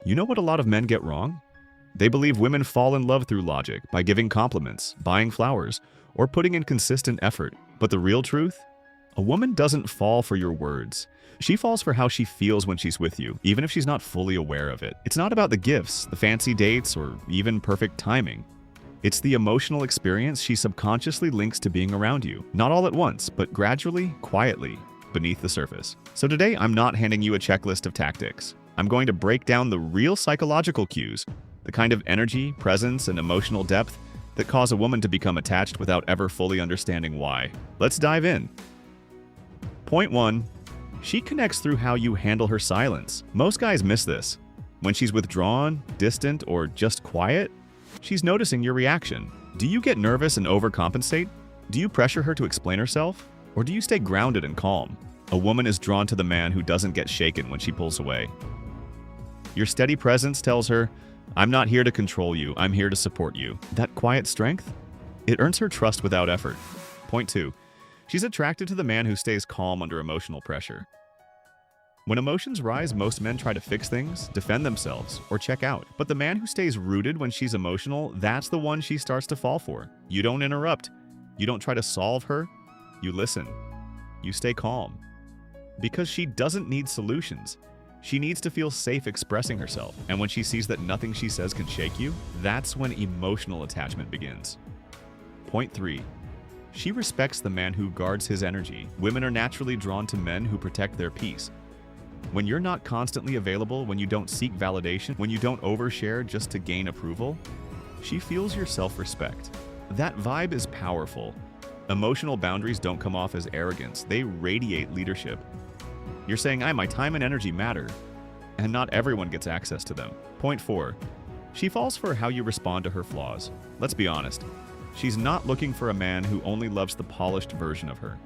You know what a lot of men get wrong? They believe women fall in love through logic by giving compliments, buying flowers, or putting in consistent effort. But the real truth? A woman doesn't fall for your words. She falls for how she feels when she's with you, even if she's not fully aware of it. It's not about the gifts, the fancy dates, or even perfect timing. It's the emotional experience she subconsciously links to being around you. Not all at once, but gradually, quietly, beneath the surface. So today, I'm not handing you a checklist of tactics. I'm going to break down the real psychological cues, the kind of energy, presence, and emotional depth that cause a woman to become attached without ever fully understanding why. Let's dive in. Point 1. She connects through how you handle her silence. Most guys miss this. When she's withdrawn, distant, or just quiet, she's noticing your reaction. Do you get nervous and overcompensate? Do you pressure her to explain herself? Or do you stay grounded and calm? A woman is drawn to the man who doesn't get shaken when she pulls away. Your steady presence tells her, I'm not here to control you, I'm here to support you. That quiet strength? It earns her trust without effort. Point 2. She's attracted to the man who stays calm under emotional pressure. When emotions rise, most men try to fix things, defend themselves, or check out. But the man who stays rooted when she's emotional, that's the one she starts to fall for. You don't interrupt. You don't try to solve her. You listen. You stay calm. Because she doesn't need solutions. She needs to feel safe expressing herself. And when she sees that nothing she says can shake you, that's when emotional attachment begins. Point 3. She respects the man who guards his energy. Women are naturally drawn to men who protect their peace. When you're not constantly available, when you don't seek validation, when you don't overshare just to gain approval, she feels your self-respect. That vibe is powerful. Emotional boundaries don't come off as arrogance, they radiate leadership. You're saying, my time and energy matter, and not everyone gets access to them. Point 4. She falls for how you respond to her flaws. Let's be honest. She's not looking for a man who only loves the polished version of her.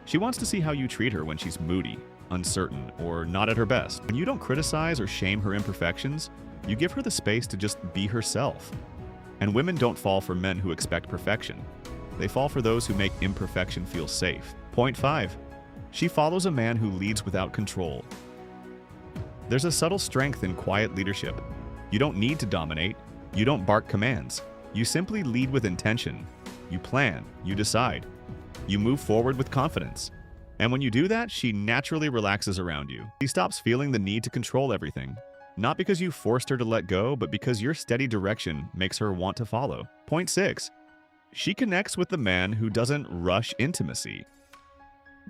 She wants to see how you treat her when she's moody, uncertain, or not at her best. When you don't criticize or shame her imperfections, you give her the space to just be herself. And women don't fall for men who expect perfection. They fall for those who make imperfection feel safe. Point 5. She follows a man who leads without control. There's a subtle strength in quiet leadership. You don't need to dominate. You don't bark commands. You simply lead with intention. You plan. You decide. You move forward with confidence. And when you do that, she naturally relaxes around you. She stops feeling the need to control everything. Not because you forced her to let go, but because your steady direction makes her want to follow. Point 6. She connects with the man who doesn't rush intimacy.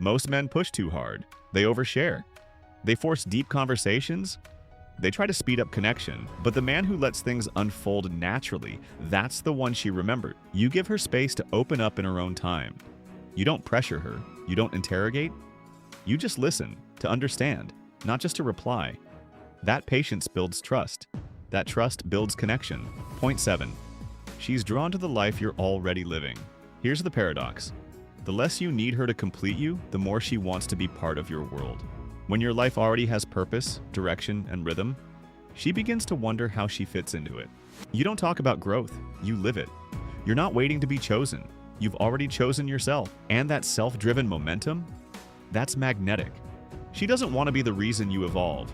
Most men push too hard. They overshare. They force deep conversations. They try to speed up connection. But the man who lets things unfold naturally, that's the one she remembered. You give her space to open up in her own time. You don't pressure her. You don't interrogate. You just listen to understand, not just to reply. That patience builds trust. That trust builds connection. Point 7. She's drawn to the life you're already living. Here's the paradox. The less you need her to complete you, the more she wants to be part of your world. When your life already has purpose, direction, and rhythm, she begins to wonder how she fits into it. You don't talk about growth, you live it. You're not waiting to be chosen. You've already chosen yourself. And that self-driven momentum, that's magnetic. She doesn't want to be the reason you evolve.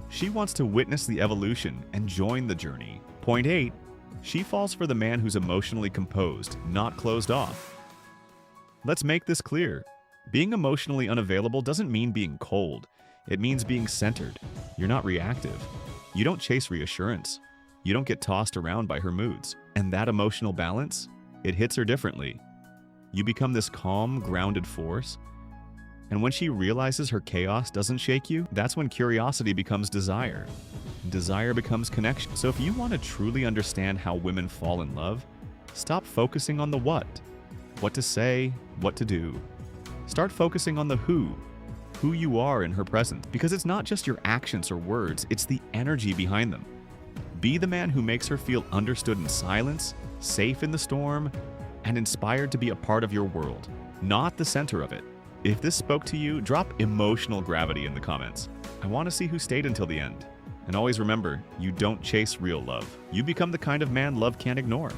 She wants to witness the evolution and join the journey. Point 8. She falls for the man who's emotionally composed, not closed off. Let's make this clear. Being emotionally unavailable doesn't mean being cold. It means being centered. You're not reactive. You don't chase reassurance. You don't get tossed around by her moods. And that emotional balance, it hits her differently. You become this calm, grounded force. And when she realizes her chaos doesn't shake you, that's when curiosity becomes desire. Desire becomes connection. So if you want to truly understand how women fall in love, stop focusing on the what to say, what to do. Start focusing on the who you are in her presence. Because it's not just your actions or words, it's the energy behind them. Be the man who makes her feel understood in silence, safe in the storm, and inspired to be a part of your world, not the center of it. If this spoke to you, drop emotional gravity in the comments. I want to see who stayed until the end. And always remember, you don't chase real love. You become the kind of man love can't ignore.